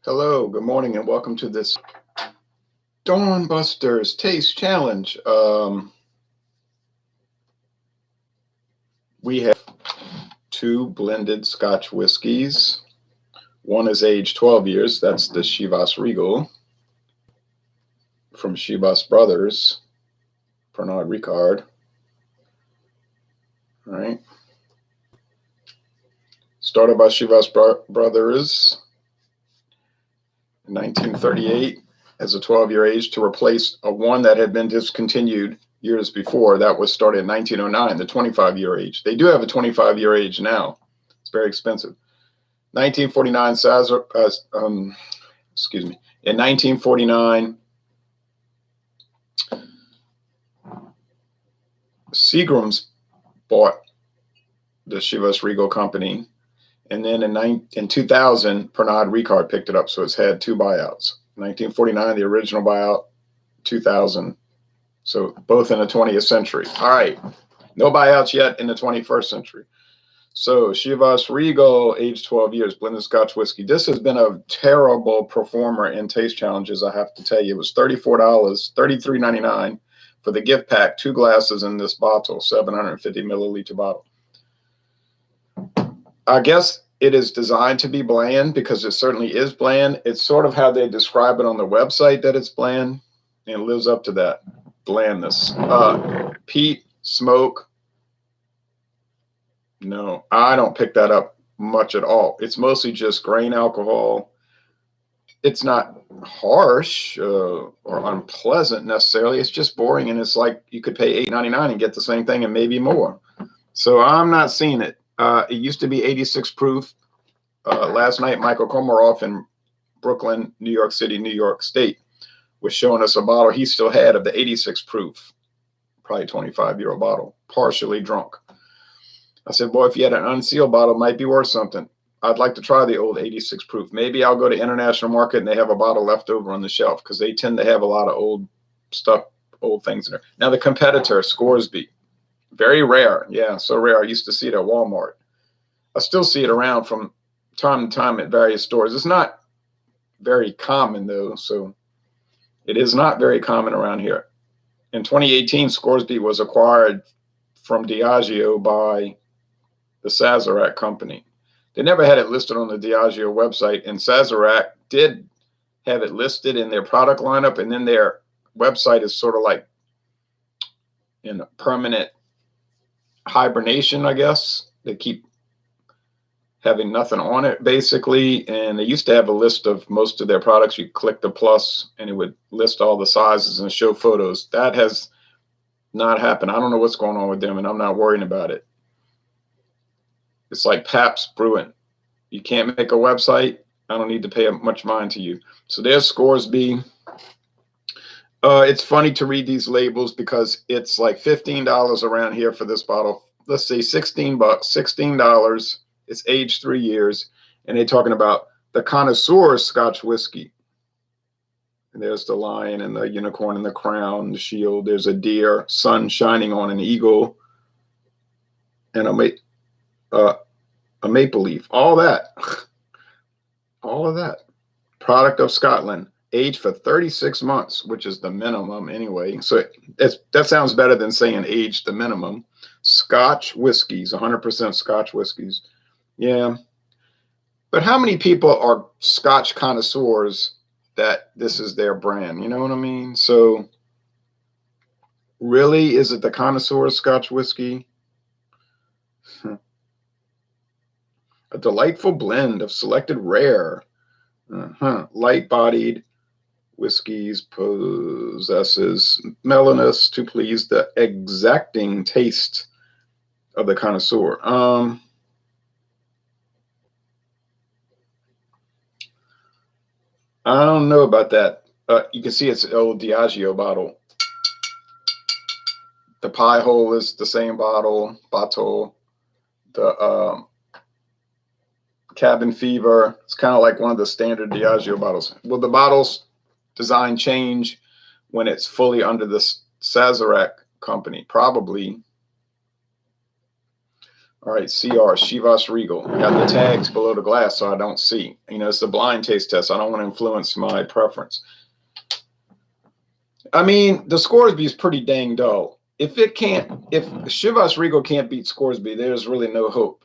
Hello, good morning, and welcome to this Dawn Busters Taste Challenge. We have two blended Scotch whiskeys. One is aged 12 years. That's the Chivas Regal from Chivas Brothers, Pernod-Ricard. All right. Started by Chivas Brothers in 1938 as a 12-year age to replace one that had been discontinued years before. That was started in 1909, the 25-year age. They do have a 25-year age now. It's very expensive. 1949, In 1949, Seagram's bought the Chivas Regal Company. And then in 2000, Pernod-Ricard picked it up, so it's had two buyouts. 1949, the original buyout, 2000. So both in the 20th century. All right, no buyouts yet in the 21st century. So Chivas Regal, aged 12 years, blended Scotch whiskey. This has been a terrible performer in taste challenges, I have to tell you. It was $34, $33.99 for the gift pack, 2 glasses in this bottle, 750 milliliter bottle. I guess it is designed to be bland because it certainly is bland. It's sort of how they describe it on the website, that it's bland, and it lives up to that blandness. Peat, smoke. No, I don't pick that up much at all. It's mostly just grain alcohol. It's not harsh or unpleasant necessarily. It's just boring, and it's like you could pay $8.99 and get the same thing and maybe more. So I'm not seeing it. It used to be 86 proof. Last night, Michael Komaroff in Brooklyn, New York City, New York State, was showing us a bottle he still had of the 86 proof, probably 25-year-old bottle, partially drunk. I said, boy, if you had an unsealed bottle, it might be worth something. I'd like to try the old 86 proof. Maybe I'll go to International Market and they have a bottle left over on the shelf, because they tend to have a lot of old stuff, old things in there. Now, the competitor, Scoresby, very rare. Yeah, so rare. I used to see it at Walmart. I still see it around from time to time at various stores. It's not very common, though, so it is not very common around here. In 2018, Scoresby was acquired from Diageo by the Sazerac Company. They never had it listed on the Diageo website, and Sazerac did have it listed in their product lineup, and then their website is sort of like in a permanent hibernation, I guess. They keep having nothing on it, basically. And they used to have a list of most of their products. You click the plus and it would list all the sizes and show photos. That has not happened. I don't know what's going on with them, and I'm not worrying about it. It's like Pabst Brewing. You can't make a website. I don't need to pay much mind to you. So there's Scoresby. It's funny to read these labels because it's like $15 around here for this bottle. Let's say 16 bucks, $16. It's aged 3 years. And they're talking about the connoisseur Scotch whiskey. And there's the lion and the unicorn and the crown, the shield. There's a deer, sun shining on an eagle, and a maple leaf. All that. All of that. Product of Scotland. Aged for 36 months, which is the minimum anyway. So that sounds better than saying aged the minimum. Scotch whiskeys, 100% Scotch whiskeys. Yeah. But how many people are Scotch connoisseurs that this is their brand? You know what I mean? So really, is it the connoisseur Scotch whiskey? A delightful blend of selected rare, light-bodied whiskeys possesses mellowness to please the exacting taste of the connoisseur. I don't know about that. You can see it's an old Diageo bottle. The pie hole is the same bottle. The Cabin Fever. It's kind of like one of the standard Diageo bottles. Will the bottle's design change when it's fully under the Sazerac Company? Probably. All right, CR, Chivas Regal. Got the tags below the glass so I don't see. You know, it's a blind taste test. I don't want to influence my preference. I mean, the Scoresby is pretty dang dull. If Chivas Regal can't beat Scoresby, there's really no hope.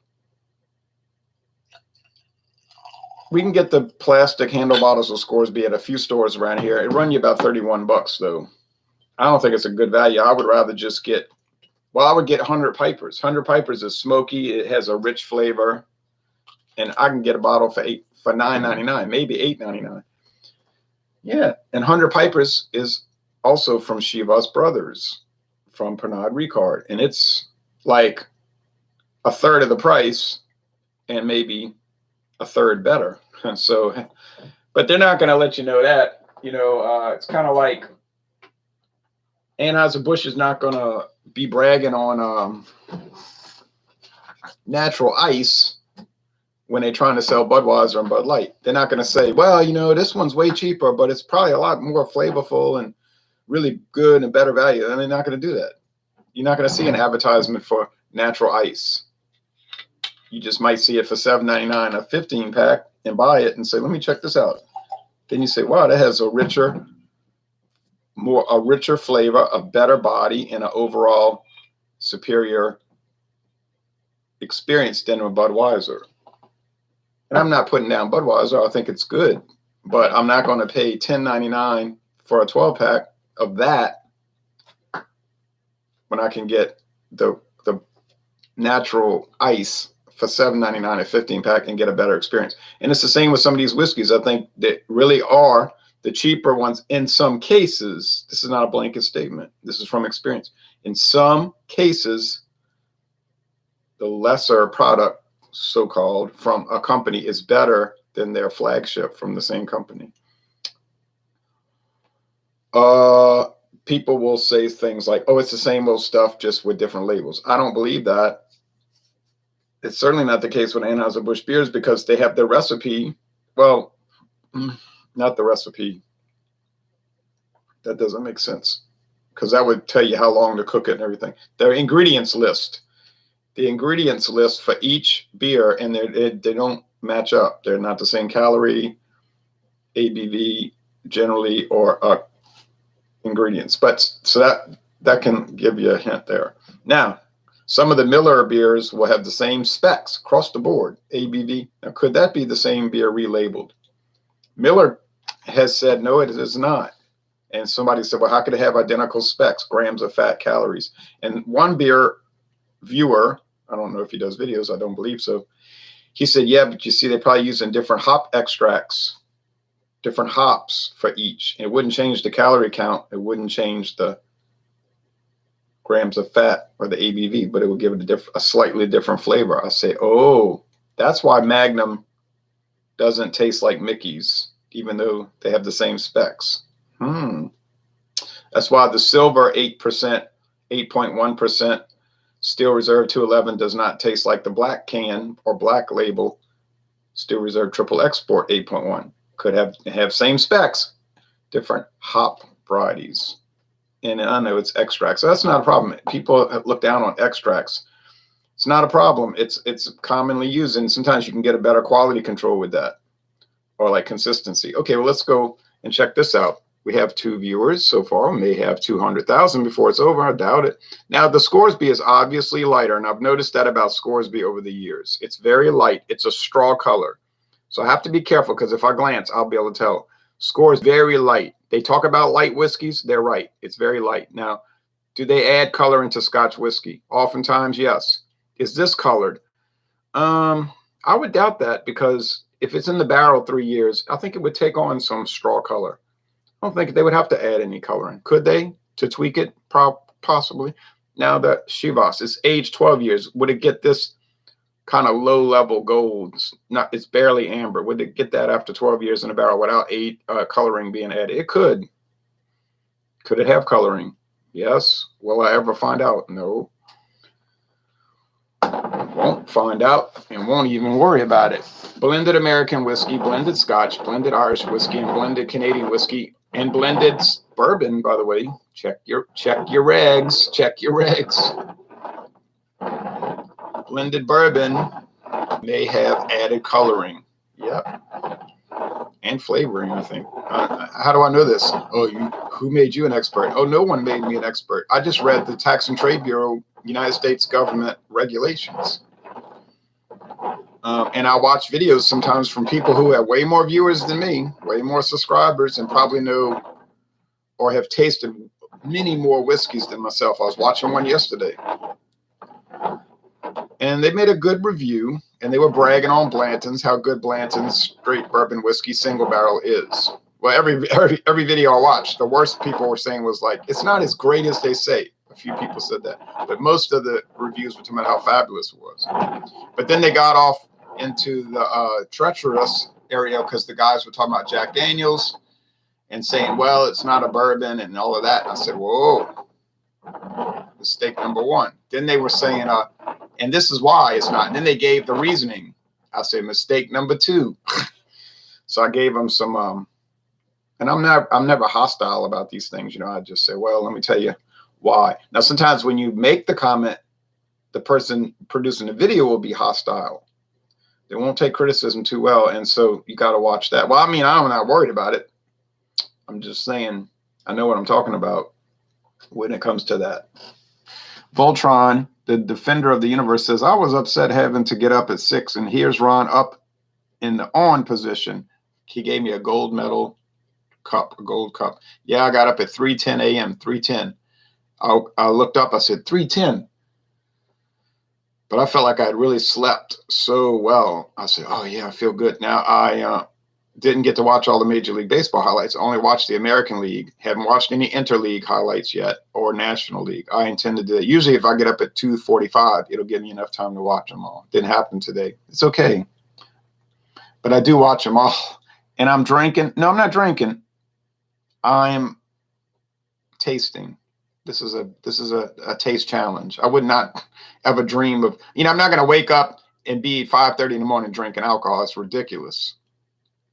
We can get the plastic handle bottles of Scoresby at a few stores around here. It run you about 31 bucks though. I don't think it's a good value. I would rather just get, well, I would get 100 Pipers. 100 Pipers is smoky. It has a rich flavor. And I can get a bottle for $9.99, maybe $8.99. Yeah. And 100 Pipers is also from Chivas Brothers, from Pernod-Ricard. And it's like a third of the price and maybe a third better. So, but they're not going to let you know that. You know, it's kind of like Anheuser-Busch is not going to be bragging on natural ice when they're trying to sell Budweiser and Bud Light. They're not going to say, well, you know, this one's way cheaper, but it's probably a lot more flavorful and really good and better value. And they're not going to do that. You're not going to see an advertisement for natural ice. You just might see it for $7.99 a 15-pack and buy it and say, let me check this out. Then you say, wow, that has a richer flavor, a better body, and an overall superior experience than a Budweiser. And I'm not putting down Budweiser. I think it's good, but I'm not going to pay $10.99 for a 12-pack of that when I can get the natural ice for $7.99 a 15-pack and get a better experience. And it's the same with some of these whiskeys. I think that really are the cheaper ones in some cases. This is not a blanket statement. This is from experience. In some cases, the lesser product, so-called, from a company is better than their flagship from the same company. People will say things like, oh, it's the same old stuff, just with different labels. I don't believe that. It's certainly not the case with Anheuser-Busch beers because they have the recipe. Well, not the recipe. That doesn't make sense because that would tell you how long to cook it and everything. Their ingredients list. The ingredients list for each beer, and they don't match up. They're not the same calorie, ABV generally, or ingredients. But so that can give you a hint there. Now, some of the Miller beers will have the same specs across the board, ABV. Now, could that be the same beer relabeled? Miller has said, no, it is not. And somebody said, well, how could it have identical specs, grams of fat, calories? And one beer viewer, I don't know if he does videos, I don't believe so. He said, yeah, but you see, they're probably using different hop extracts, different hops for each. It wouldn't change the calorie count. It wouldn't change the grams of fat or the ABV, but it would give it a slightly different flavor. I say, oh, that's why Magnum doesn't taste like Mickey's, even though they have the same specs. That's why the silver 8%, 8.1% Steel Reserve 211 does not taste like the black can or black label Steel Reserve Triple Export 8.1. Could have same specs, different hop varieties. And I know it's extracts. So that's not a problem. People look down on extracts. It's not a problem. It's commonly used, and sometimes you can get a better quality control with that, or like consistency. Okay, well, let's go and check this out. We have 2 viewers so far. We may have 200,000 before it's over. I doubt it. Now, the Scoresby is obviously lighter, and I've noticed that about Scoresby over the years. It's very light. It's a straw color. So I have to be careful because if I glance, I'll be able to tell. Score is very light. They talk about light whiskeys. They're right. It's very light. Now, do they add color into Scotch whiskey? Oftentimes, yes. Is this colored? I would doubt that because if it's in the barrel 3 years, I think it would take on some straw color. I don't think they would have to add any coloring. Could they to tweak it? Possibly. Now the Chivas is aged 12 years. Would it get this kind of low-level gold? It's barely amber. Would it get that after 12 years in a barrel without coloring being added? It could. Could it have coloring? Yes. Will I ever find out? No. Won't find out and won't even worry about it. Blended American whiskey, blended Scotch, blended Irish whiskey, and blended Canadian whiskey, and blended bourbon, by the way. Check your regs. Check your regs. blended bourbon may have added coloring. Yep. And flavoring, I think. How do I know this? Oh, who made you an expert? Oh, no one made me an expert. I just read the Tax and Trade Bureau, United States government regulations. And I watch videos sometimes from people who have way more viewers than me, way more subscribers, and probably know or have tasted many more whiskeys than myself. I was watching one yesterday. And they made a good review, and they were bragging on Blanton's, how good Blanton's straight bourbon whiskey single barrel is. Well, every video I watched, the worst people were saying was like, it's not as great as they say. A few people said that. But most of the reviews were talking about how fabulous it was. But then they got off into the treacherous area because the guys were talking about Jack Daniels and saying, well, it's not a bourbon and all of that. And I said, whoa, mistake number one. Then they were saying, and this is why it's not. And then they gave the reasoning. I said, mistake number two. So I gave them some, and I'm never hostile about these things. You know, I just say, well, let me tell you why. Now, sometimes when you make the comment, the person producing the video will be hostile. They won't take criticism too well. And so you got to watch that. Well, I mean, I'm not worried about it. I'm just saying, I know what I'm talking about when it comes to that. Voltron, the defender of the universe, says, I was upset having to get up at 6, and here's Ron up in the on position. He gave me a gold medal cup, a gold cup. Yeah, I got up at 3:10 a.m., 3:10. I looked up, I said, 3:10. But I felt like I had really slept so well. I said, oh, yeah, I feel good. Now, I didn't get to watch all the Major League Baseball highlights. I only watched the American League. Haven't watched any interleague highlights yet or National League. I intend to do that. Usually if I get up at 2:45, it'll give me enough time to watch them all. Didn't happen today. It's okay. But I do watch them all. And I'm drinking. No, I'm not drinking. I'm tasting. This is a taste challenge. I would not ever dream of, I'm not going to wake up and be 5:30 in the morning drinking alcohol. It's ridiculous.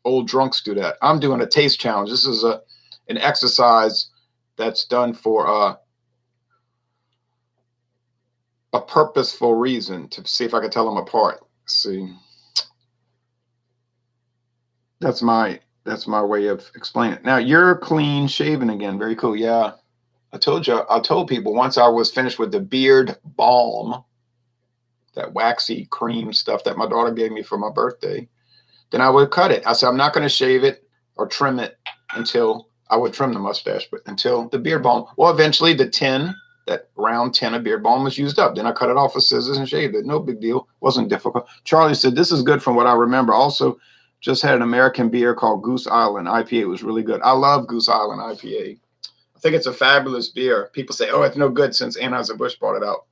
Old drunks do that. I'm doing a taste challenge. This is an exercise that's done for a purposeful reason, to see if I can tell them apart. See, that's my way of explaining it. Now you're clean shaven again. Very cool. Yeah. I told people once I was finished with the beard balm, that waxy cream stuff that my daughter gave me for my birthday, then I would cut it. I said, I'm not going to shave it or trim it until I would trim the mustache, but until the beard balm. Well, eventually that round tin of beard balm was used up. Then I cut it off with scissors and shaved it. No big deal. Wasn't difficult. Charlie said, this is good from what I remember. Also, just had an American beer called Goose Island IPA. It was really good. I love Goose Island IPA. I think it's a fabulous beer. People say, oh, it's no good since Anheuser-Busch bought it out.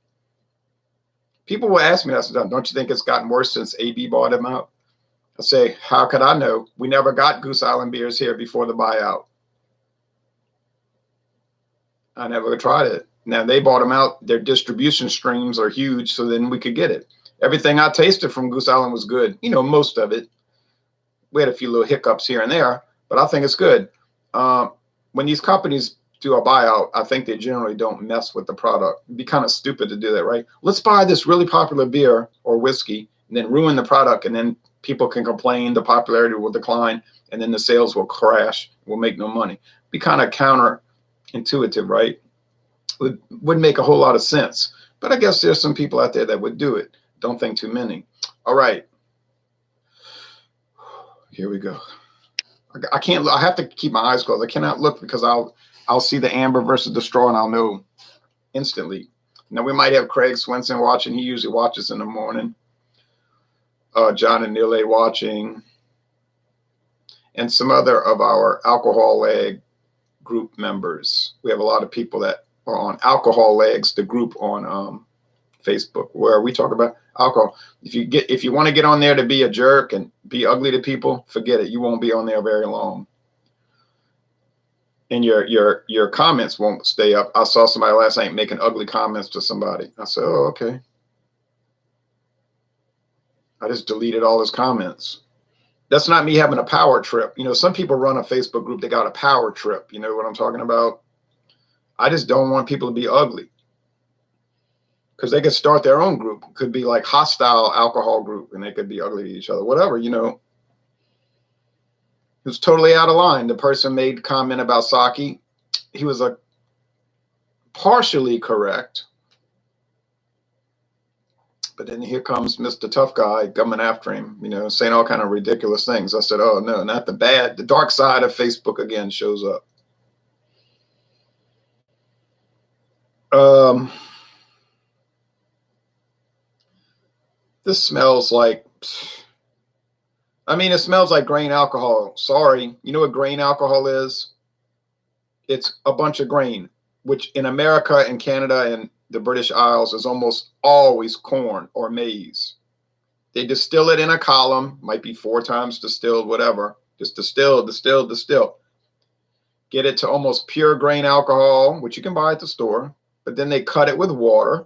People will ask me that sometimes, don't you think it's gotten worse since AB bought them out? I say, how could I know? We never got Goose Island beers here before the buyout. I never tried it. Now they bought them out. Their distribution streams are huge, so then we could get it. Everything I tasted from Goose Island was good. Most of it. We had a few little hiccups here and there, but I think it's good. When these companies do a buyout, I think they generally don't mess with the product. It'd be kind of stupid to do that, right? Let's buy this really popular beer or whiskey and then ruin the product, and then people can complain, the popularity will decline, and then the sales will crash. We'll make no money. Be kind of counterintuitive, right? Wouldn't make a whole lot of sense. But I guess there's some people out there that would do it. Don't think too many. All right. Here we go. I have to keep my eyes closed. I cannot look because I'll see the amber versus the straw and I'll know instantly. Now we might have Craig Swenson watching. He usually watches in the morning. John and Nile watching. And some other of our Alcohol Leg group members. We have a lot of people that are on Alcohol Legs, the group on Facebook, where we talk about alcohol. If you want to get on there to be a jerk and be ugly to people, forget it. You won't be on there very long. And your comments won't stay up. I saw somebody last night making ugly comments to somebody. I said, oh, okay. I just deleted all his comments. That's not me having a power trip. Some people run a Facebook group, they got a power trip. You know what I'm talking about? I just don't want people to be ugly. because they could start their own group. It could be like hostile alcohol group, and they could be ugly to each other, whatever, you know. It was totally out of line. The person made comment about sake. He was partially correct. But then here comes Mr. Tough Guy coming after him, you know, saying all kind of ridiculous things. I said, oh, no, not the bad. The dark side of Facebook again shows up. This smells like, I mean, it smells like grain alcohol. Sorry. You know what grain alcohol is? It's a bunch of grain, which in America and Canada and the British Isles is almost always corn or maize. They distill it in a column, might be 4 times distilled, whatever. Just distill. Get it to almost pure grain alcohol, which you can buy at the store. But then they cut it with water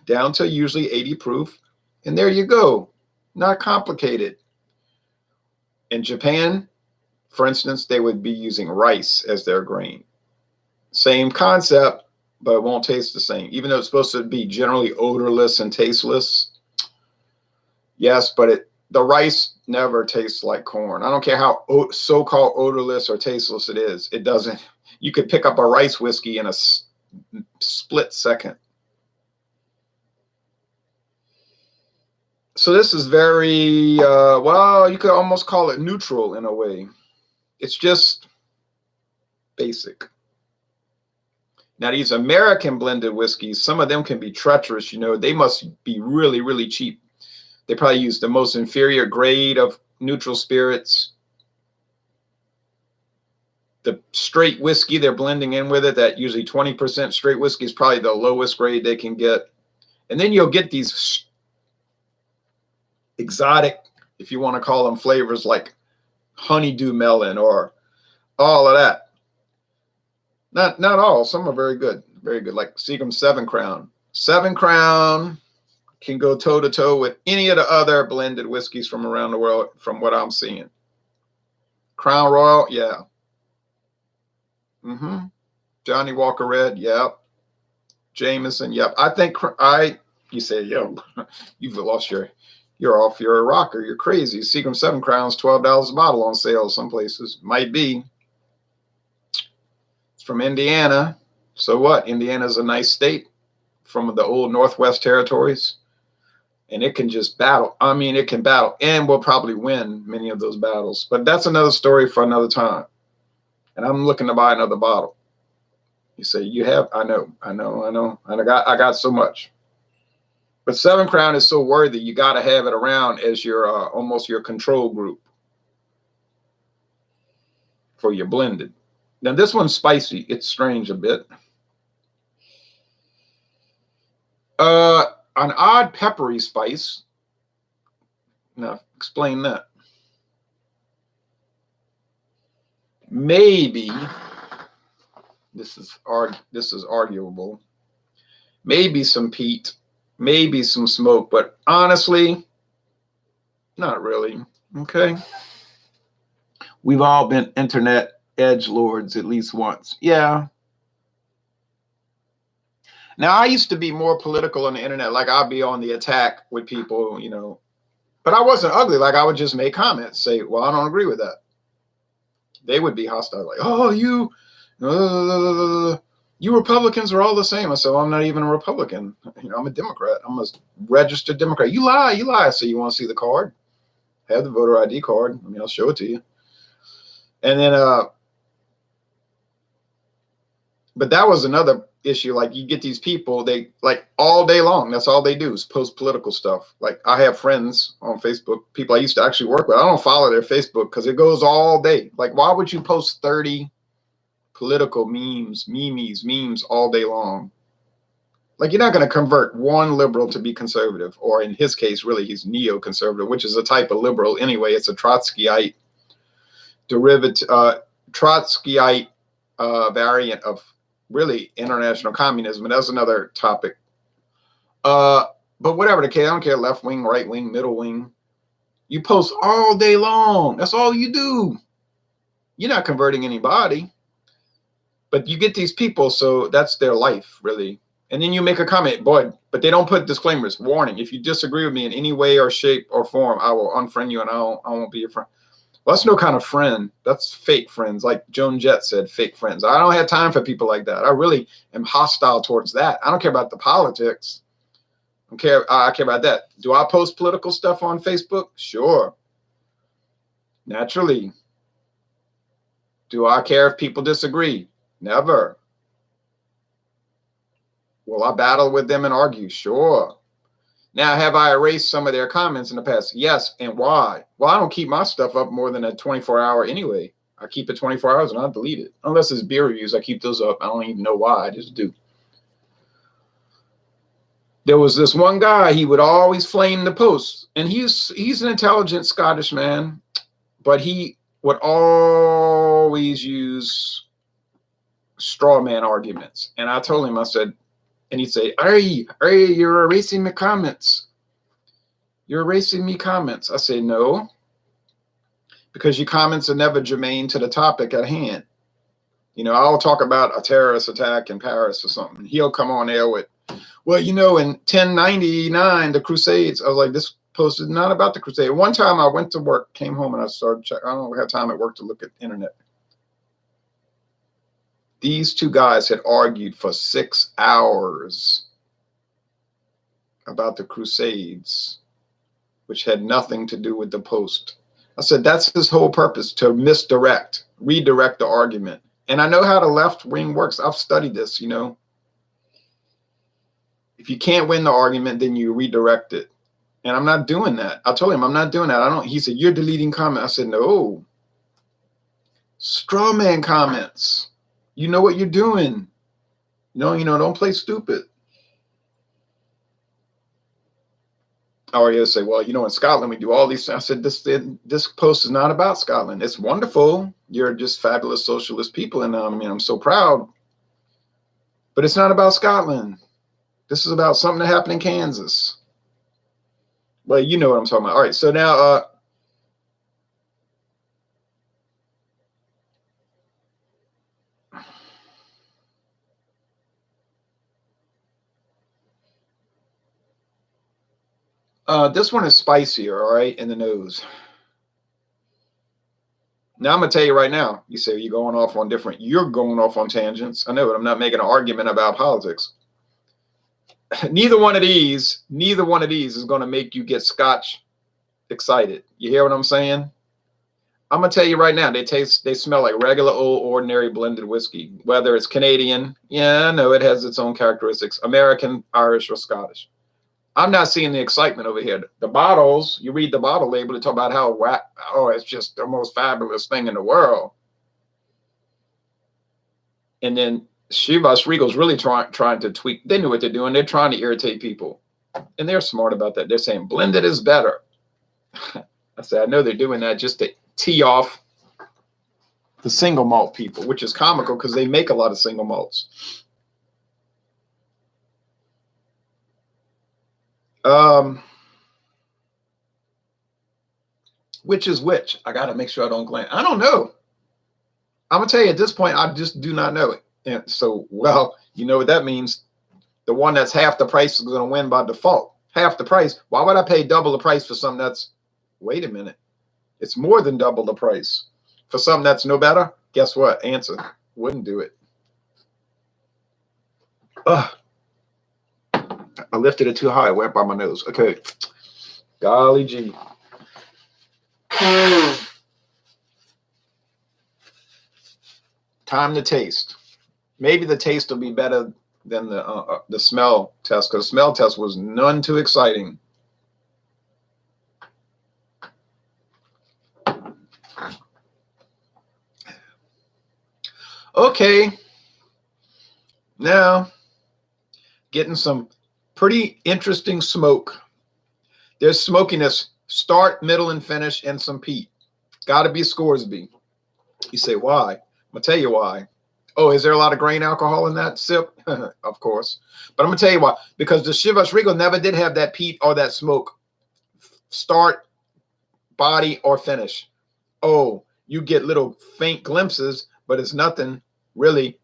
down to usually 80 proof. And there you go. Not complicated. In Japan, for instance, they would be using rice as their grain. Same concept, but it won't taste the same. Even though it's supposed to be generally odorless and tasteless. Yes, but the rice never tastes like corn. I don't care how so-called odorless or tasteless it is. It doesn't. You could pick up a rice whiskey in a split second. So this is very, well, you could almost call it neutral in a way. It's just basic. Now, these American blended whiskeys, some of them can be treacherous. You know, they must be really, really cheap. They probably use the most inferior grade of neutral spirits. The straight whiskey they're blending in with it, that usually 20% straight whiskey is probably the lowest grade they can get. And then you'll get these exotic, if you want to call them, flavors like honeydew melon or all of that. Not all. Some are very good. Very good. Like Seagram 7 Crown. 7 Crown can go toe-to-toe with any of the other blended whiskeys from around the world, from what I'm seeing. Crown Royal, yeah. Johnny Walker Red, yep. Jameson, yep. I think you say, yo, you've lost you're off your rocker. You're crazy. Seagram 7 Crowns, $12 a bottle on sale some places. Might be. It's from Indiana. So what? Indiana's a nice state from the old Northwest Territories. And it can just battle. I mean, it can battle and will probably win many of those battles. But that's another story for another time. And I'm looking to buy another bottle. You say, you have? I know. And I got so much. But 7 Crown is so worthy, you got to have it around as your almost your control group for your blended. Now, this one's spicy. It's strange a bit. An odd peppery spice. Now, explain that. Maybe this is arguable. Maybe some peat, maybe some smoke, but honestly, not really. Okay. We've all been internet edgelords at least once. Yeah. Now, I used to be more political on the internet. Like, I'd be on the attack with people, you know, but I wasn't ugly. Like, I would just make comments, say, well, I don't agree with that. They would be hostile, like, oh, you Republicans are all the same. I said, well, I'm not even a Republican. You know, I'm a Democrat. I'm a registered Democrat. You lie. I say, you want to see the card? Have the voter ID card. I mean, I'll show it to you. And then, but that was another issue. Like, you get these people, they like all day long, that's all they do is post political stuff. Like, I have friends on Facebook, people I used to actually work with. I don't follow their Facebook because it goes all day. Like, why would you post 30 political memes all day long? Like, you're not going to convert one liberal to be conservative, or in his case, really, he's neoconservative, which is a type of liberal anyway. It's a Trotskyite derivative, Trotskyite variant of really international communism, and that's another topic. But whatever the case, I don't care, left wing, right wing, middle wing. You post all day long. That's all you do. You're not converting anybody. But you get these people, so that's their life, really. And then you make a comment, boy, but they don't put disclaimers. Warning, if you disagree with me in any way or shape or form, I will unfriend you and I won't be your friend. Well, that's no kind of friend. That's fake friends. Like Joan Jett said, fake friends. I don't have time for people like that. I really am hostile towards that. I don't care about the politics. I care about that. Do I post political stuff on Facebook? Sure. Naturally. Do I care if people disagree? Never. Will I battle with them and argue? Sure. Now, have I erased some of their comments in the past? Yes. And why? Well, I don't keep my stuff up more than a 24-hour anyway. I keep it 24 hours and I delete it. Unless it's beer reviews, I keep those up. I don't even know why. I just do. There was this one guy, he would always flame the posts. And he's an intelligent Scottish man, but he would always use straw man arguments. And I told him, I said, and he'd say, hey, you're erasing my comments. You're erasing me comments. I say, no, because your comments are never germane to the topic at hand. You know, I'll talk about a terrorist attack in Paris or something. He'll come on there with, well, you know, in 1099, the Crusades. I was like, this post is not about the Crusade. One time I went to work, came home, and I started checking. I don't have time at work to look at the internet. These two guys had argued for 6 hours about the Crusades, which had nothing to do with the post. I said, that's his whole purpose, to redirect the argument. And I know how the left wing works. I've studied this, you know. If you can't win the argument, then you redirect it. And I'm not doing that. I told him I'm not doing that. He said, you're deleting comments. I said, no. Straw man comments. You know what you're doing. Don't play stupid. Or he'll say, well, in Scotland, we do all these things. I said, this post is not about Scotland. It's wonderful. You're just fabulous socialist people. And I'm so proud. But it's not about Scotland. This is about something that happened in Kansas. Well, you know what I'm talking about. All right. So now, this one is spicier, all right, in the nose. Now, I'm going to tell you right now, you say you're going off on tangents. I know, but I'm not making an argument about politics. Neither one of these is going to make you get Scotch excited. You hear what I'm saying? I'm going to tell you right now, they smell like regular old ordinary blended whiskey, whether it's Canadian. Yeah, I know it has its own characteristics, American, Irish, or Scottish. I'm not seeing the excitement over here. The bottles, you read the bottle label, they talk about how, it's just the most fabulous thing in the world. And then Chivas Regal's really trying to tweak. They knew what they're doing. They're trying to irritate people. And they're smart about that. They're saying blended is better. I said, I know they're doing that just to tee off the single malt people, which is comical because they make a lot of single malts. Which is which? I got to make sure I don't glance. I don't know. I'm going to tell you at this point, I just do not know it. And so, well, you know what that means? The one that's half the price is going to win by default. Half the price. Why would I pay double the price for something that's, wait a minute, it's more than double the price for something that's no better? Guess what? Answer, wouldn't do it. Ugh. I lifted it too high. It went by my nose. Okay. Golly gee. Time to taste. Maybe the taste will be better than the smell test, because the smell test was none too exciting. Okay. Now, getting some pretty interesting smoke. There's smokiness, start, middle, and finish, and some peat. Got to be Scoresby. You say, why? I'm going to tell you why. Oh, is there a lot of grain alcohol in that sip? Of course. But I'm going to tell you why. Because the Chivas Regal never did have that peat or that smoke. Start, body, or finish. Oh, you get little faint glimpses, but it's nothing really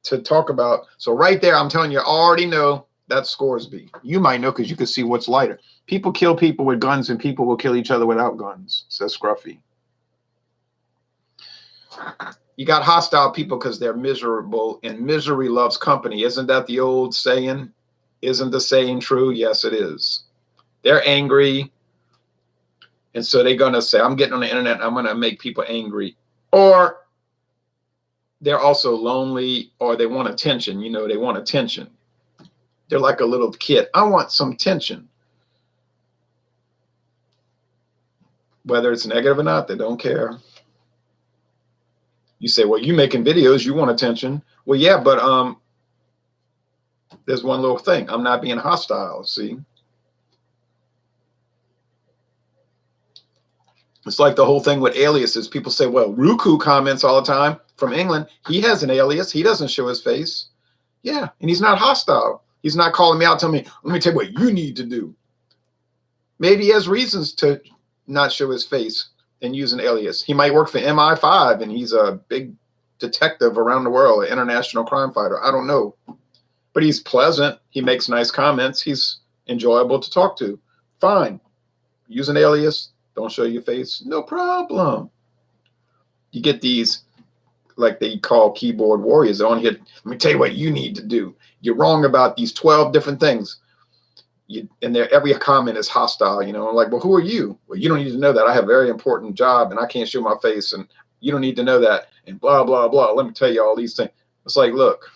to talk about. So right there, I'm telling you, I already know that's Scoresby. You might know because you can see what's lighter. People kill people with guns and people will kill each other without guns, says Scruffy. You got hostile people because they're miserable, and misery loves company. Isn't that the old saying? Isn't the saying true? Yes, it is. They're angry, and so they're going to say, I'm getting on the internet, I'm going to make people angry. Or they're also lonely, or they want attention. You know, they want attention. They're like a little kid. I want some attention. Whether it's negative or not, they don't care. You say, well, you making videos, you want attention. Well, yeah, but there's one little thing. I'm not being hostile, see? It's like the whole thing with aliases. People say, well, Ruku comments all the time from England. He has an alias. He doesn't show his face. Yeah, and he's not hostile. He's not calling me out, telling me, let me tell you what you need to do. Maybe he has reasons to not show his face and use an alias. He might work for MI5 and he's a big detective around the world, an international crime fighter. I don't know. But he's pleasant. He makes nice comments. He's enjoyable to talk to. Fine. Use an alias. Don't show your face. No problem. You get these, like they call keyboard warriors on here. Let me tell you what you need to do. You're wrong about these 12 different things. And every comment is hostile, you know, like, well, who are you? Well, you don't need to know that. I have a very important job and I can't show my face and you don't need to know that and blah, blah, blah. Let me tell you all these things. It's like, look,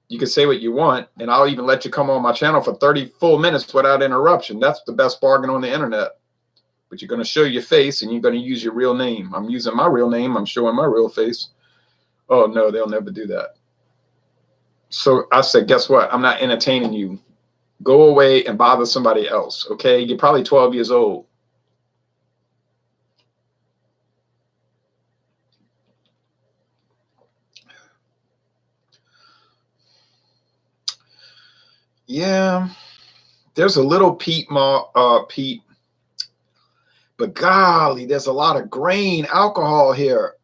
you can say what you want and I'll even let you come on my channel for 30 full minutes without interruption. That's the best bargain on the internet. But you're going to show your face and you're going to use your real name. I'm using my real name. I'm showing my real face. Oh, no, they'll never do that. So I said, guess what? I'm not entertaining you. Go away and bother somebody else, okay? You're probably 12 years old. Yeah, there's a little peat, but golly, there's a lot of grain alcohol here.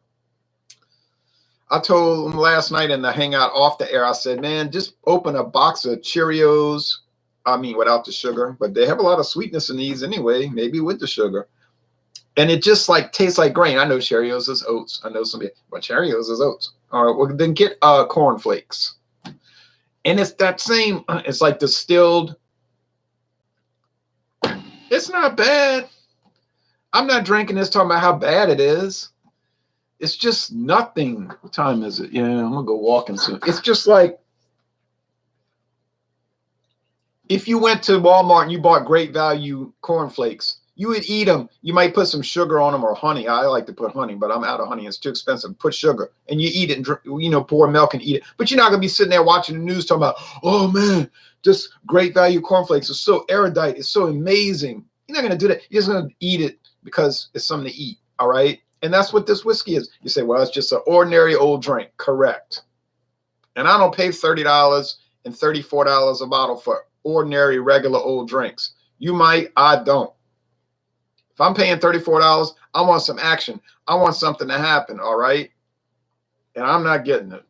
I told him last night in the hangout off the air, I said, man, just open a box of Cheerios. I mean, without the sugar, but they have a lot of sweetness in these anyway, maybe with the sugar. And it just like tastes like grain. I know Cheerios is oats. I know somebody, but Cheerios is oats. All right, well, then get corn flakes. And it's that same, it's like distilled. It's not bad. I'm not drinking this talking about how bad it is. It's just nothing. What time is it? Yeah, I'm going to go walking soon. It's just like, if you went to Walmart and you bought great value cornflakes, you would eat them. You might put some sugar on them or honey. I like to put honey, but I'm out of honey. It's too expensive. Put sugar and you eat it and drink, you know, pour milk and eat it. But you're not going to be sitting there watching the news talking about, oh man, this great value cornflakes is so erudite. It's so amazing. You're not going to do that. You're just going to eat it because it's something to eat. All right. And that's what this whiskey is. You say, well, it's just an ordinary old drink. Correct. And I don't pay $30 and $34 a bottle for ordinary, regular old drinks. You might, I don't. If I'm paying $34, I want some action. I want something to happen, all right? And I'm not getting it.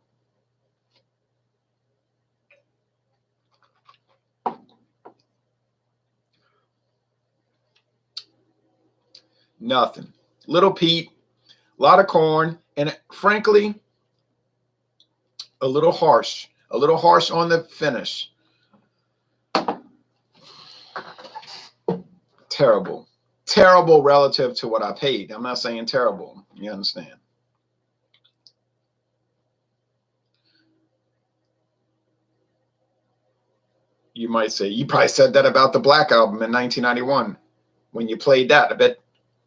Nothing. Little peat, a lot of corn, and frankly, a little harsh on the finish. Terrible. Terrible relative to what I paid. I'm not saying terrible. You understand? You might say, you probably said that about the Black Album in 1991 when you played that. I bet,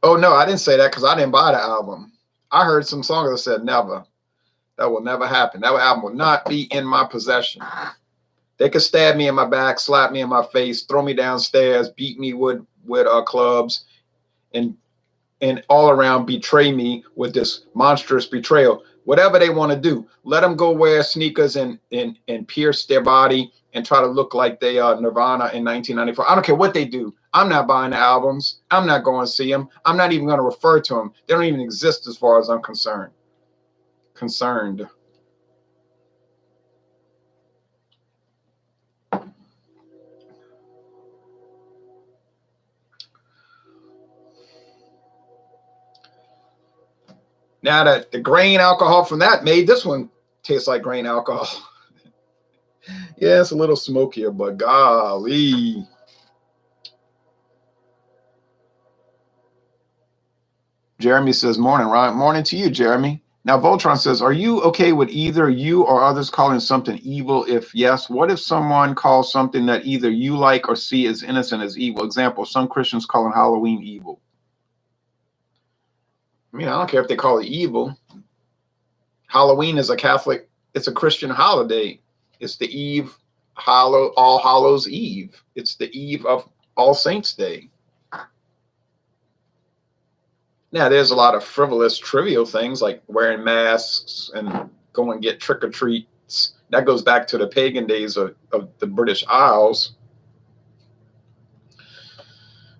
oh no, I didn't say that because I didn't buy the album. I heard some songs that said never. That will never happen. That album will not be in my possession. They could stab me in my back, slap me in my face, throw me downstairs, beat me with clubs, and all around betray me with this monstrous betrayal. Whatever they want to do, let them go wear sneakers and pierce their body and try to look like they are Nirvana in 1994. I don't care what they do. I'm not buying the albums. I'm not going to see them. I'm not even going to refer to them. They don't even exist as far as I'm concerned. Now that the grain alcohol from that made this one taste like grain alcohol. Yeah, it's a little smokier, but golly. Jeremy says, morning, Ryan. Morning to you, Jeremy. Now, Voltron says, are you okay with either you or others calling something evil? If yes, what if someone calls something that either you like or see as innocent as evil? Example, some Christians calling Halloween evil. I mean, I don't care if they call it evil. Halloween is a Catholic, it's a Christian holiday. It's the eve, All Hallows Eve. It's the eve of All Saints Day. Now, there's a lot of frivolous, trivial things like wearing masks and go and get trick-or-treats. That goes back to the pagan days of the British Isles.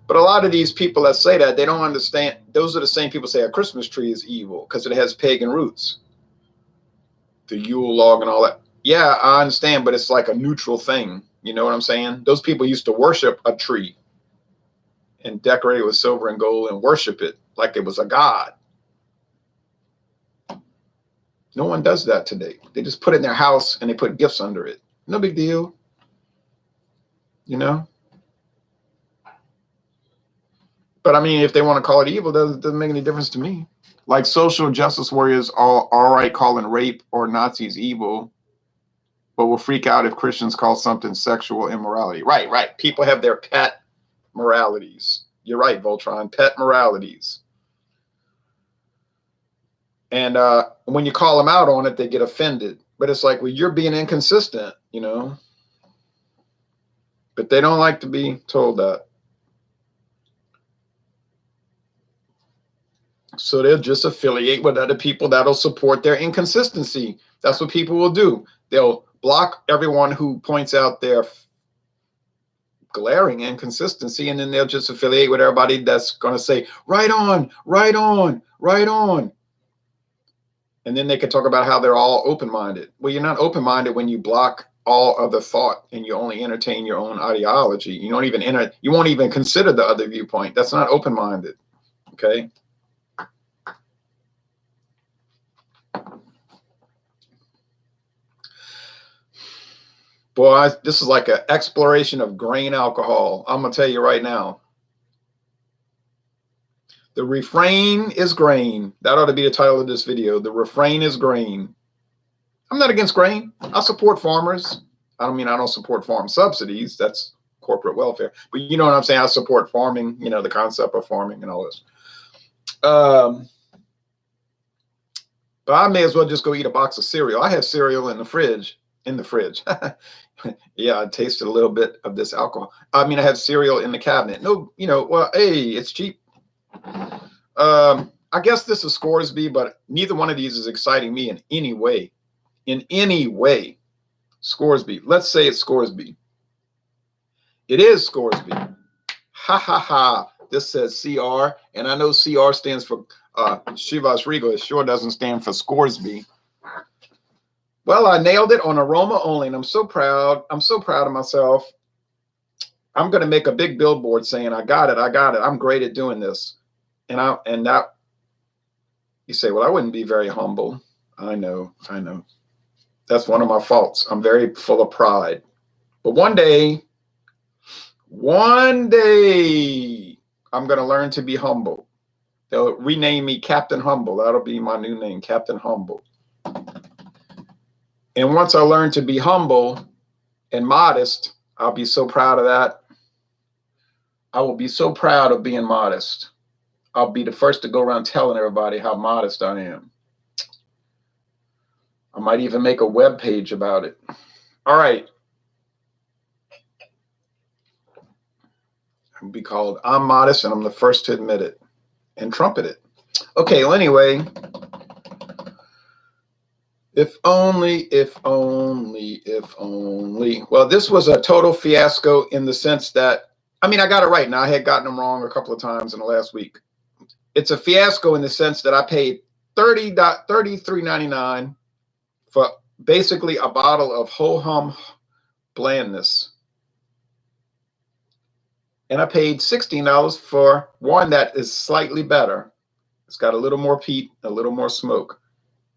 But a lot of these people that say that, they don't understand. Those are the same people say a Christmas tree is evil because it has pagan roots. The Yule log and all that. Yeah, I understand, but it's like a neutral thing. You know what I'm saying? Those people used to worship a tree and decorate it with silver and gold and worship it like it was a god. No one does that today. They just put it in their house and they put gifts under it. No big deal. You know? But I mean, if they want to call it evil, it doesn't make any difference to me. Like social justice warriors are all right calling rape or Nazis evil, but will freak out if Christians call something sexual immorality. Right. People have their pet moralities. You're right, Voltron. Pet moralities. And when you call them out on it, they get offended. But it's like, well, you're being inconsistent, you know. But they don't like to be told that. So they'll just affiliate with other people that'll support their inconsistency. That's what people will do. They'll block everyone who points out their glaring inconsistency, and then they'll just affiliate with everybody that's going to say, right on, right on, right on. And then they can talk about how they're all open-minded. Well, you're not open-minded when you block all other thought and you only entertain your own ideology. You won't even consider the other viewpoint. That's not open-minded. Okay. Boy, this is like an exploration of grain alcohol. I'm going to tell you right now. The refrain is grain. That ought to be the title of this video. The refrain is grain. I'm not against grain. I support farmers. I don't support farm subsidies. That's corporate welfare. But you know what I'm saying? I support farming, you know, the concept of farming and all this. But I may as well just go eat a box of cereal. I have cereal in the fridge. Yeah, I tasted a little bit of this alcohol. I mean, I have cereal in the cabinet. No, you know, well, hey, it's cheap. I guess this is Scoresby, but neither one of these is exciting me in any way. In any way. Scoresby. Let's say it's Scoresby. It is Scoresby. Ha ha ha. This says CR, and I know CR stands for Chivas Regal. It sure doesn't stand for Scoresby. Well, I nailed it on aroma only, and I'm so proud. I'm so proud of myself. I'm going to make a big billboard saying, I got it. I'm great at doing this. And that, you say, well, I wouldn't be very humble. I know. That's one of my faults. I'm very full of pride. But one day, I'm going to learn to be humble. They'll rename me Captain Humble. That'll be my new name, Captain Humble. And once I learn to be humble and modest, I'll be so proud of that. I will be so proud of being modest. I'll be the first to go around telling everybody how modest I am. I might even make a web page about it. All right. It'll be called I'm Modest, and I'm the first to admit it and trumpet it. Okay, well, anyway. If only. Well, this was a total fiasco in the sense that, I mean, I got it right now. I had gotten them wrong a couple of times in the last week. It's a fiasco in the sense that I paid $33.99 for basically a bottle of ho-hum blandness. And I paid $16 for one that is slightly better. It's got a little more peat, a little more smoke.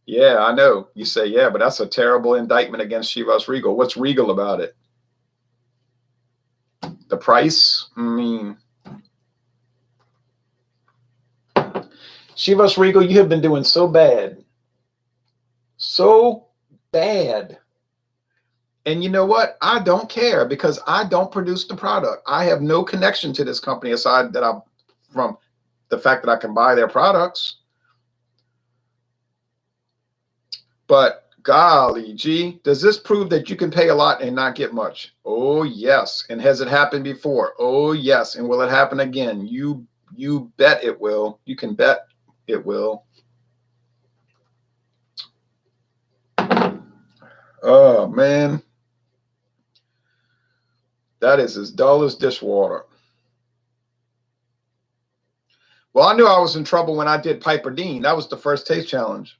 Yeah, I know. You say, yeah, but that's a terrible indictment against Chivas Regal. What's Regal about it? The price? I mean, Chivas Regal, you have been doing so bad. So bad. And you know what? I don't care because I don't produce the product. I have no connection to this company aside that I'm from the fact that I can buy their products. But golly gee, does this prove that you can pay a lot and not get much? Oh, yes. And has it happened before? Oh, yes. And will it happen again? You bet it will. You can bet it will. Oh, man. That is as dull as dishwater. Well, I knew I was in trouble when I did Piper Dean. That was the first taste challenge.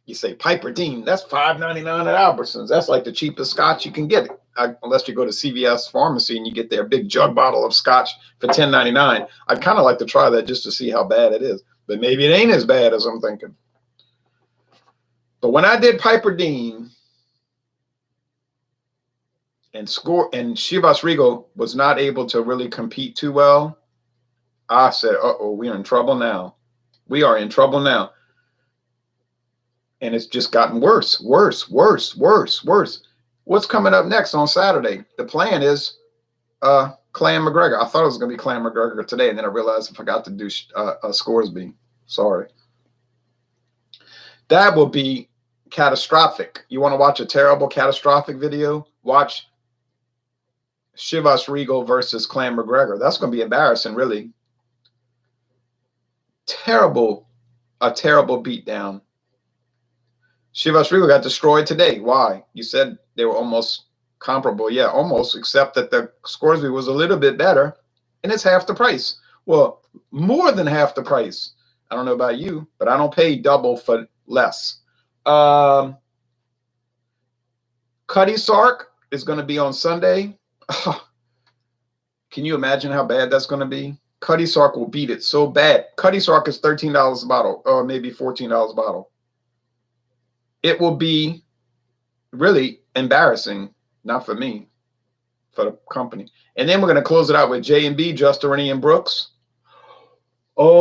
You say Piper Dean, that's $5.99 at Albertsons. That's like the cheapest scotch you can get, unless you go to CVS Pharmacy and you get their big jug bottle of scotch for $10.99. I'd kind of like to try that just to see how bad it is. But maybe it ain't as bad as I'm thinking. But when I did Piper Dean and Chivas Regal was not able to really compete too well, I said, uh-oh, we're in trouble now. We are in trouble now. And it's just gotten worse, worse, worse, worse, worse. What's coming up next on Saturday? The plan is Clan McGregor. I thought it was going to be Clan McGregor today, and then I realized I forgot to do Scoresby. Sorry. That will be catastrophic. You want to watch a terrible, catastrophic video? Watch Chivas Regal versus Clan McGregor. That's going to be embarrassing, really. A terrible beatdown. Chivas Regal got destroyed today. Why? You said they were almost comparable. Yeah, almost, except that the Scoresby was a little bit better, and it's half the price. Well, more than half the price. I don't know about you, but I don't pay double for less. Cuddy Sark is going to be on Sunday. Can you imagine how bad that's going to be? Cuddy Sark will beat it so bad. Cuddy Sark is $13 a bottle, or maybe $14 a bottle. It will be really embarrassing, not for me, for the company. And then we're going to close it out with J&B, Just Rennie and Brooks. Oh,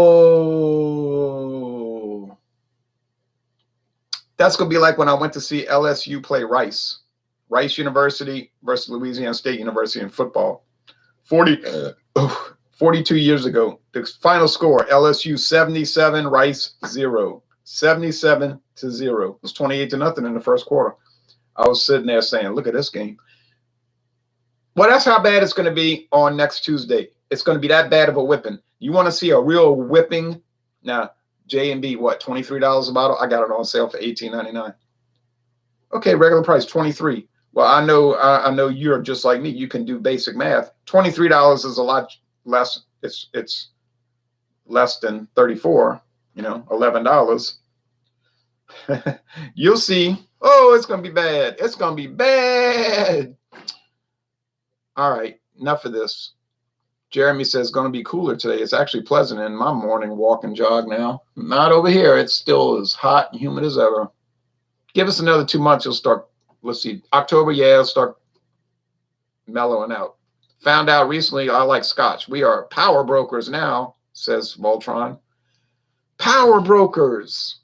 that's going to be like when I went to see LSU play Rice University versus Louisiana State University in football. 42 years ago. The final score, LSU 77, Rice 0. 77-0. It was 28-0 in the first quarter. I was sitting there saying, look at this game. Well, that's how bad it's going to be on next Tuesday. It's going to be that bad of a whipping. You want to see a real whipping? Now, J&B, what, $23 a bottle? I got it on sale for $18.99. Okay, regular price, $23. Well, I know you're just like me. You can do basic math. $23 is a lot less. It's less than $34. $11. You'll see. Oh, it's going to be bad. It's going to be bad. All right, enough of this. Jeremy says it's going to be cooler today. It's actually pleasant in my morning walk and jog now. Not over here. It's still as hot and humid as ever. Give us another 2 months. You'll start, let's see, October, yeah, it'll start mellowing out. Found out recently I like scotch. We are power brokers now, says Voltron. Power brokers.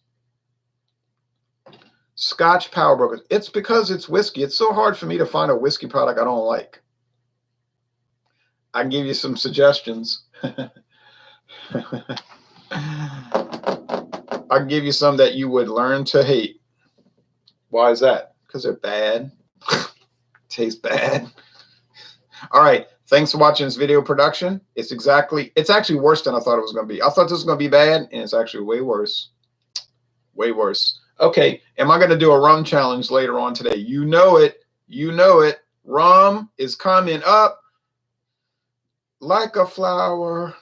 Scotch power brokers. It's because it's whiskey. It's so hard for me to find a whiskey product I don't like. I can give you some suggestions. I can give you some that you would learn to hate. Why is that? Because they're bad. Taste bad. All right. Thanks for watching this video production. It's actually worse than I thought it was going to be. I thought this was going to be bad, and it's actually way worse. Way worse. Okay, am I going to do a rum challenge later on today? You know it. You know it. Rum is coming up like a flower.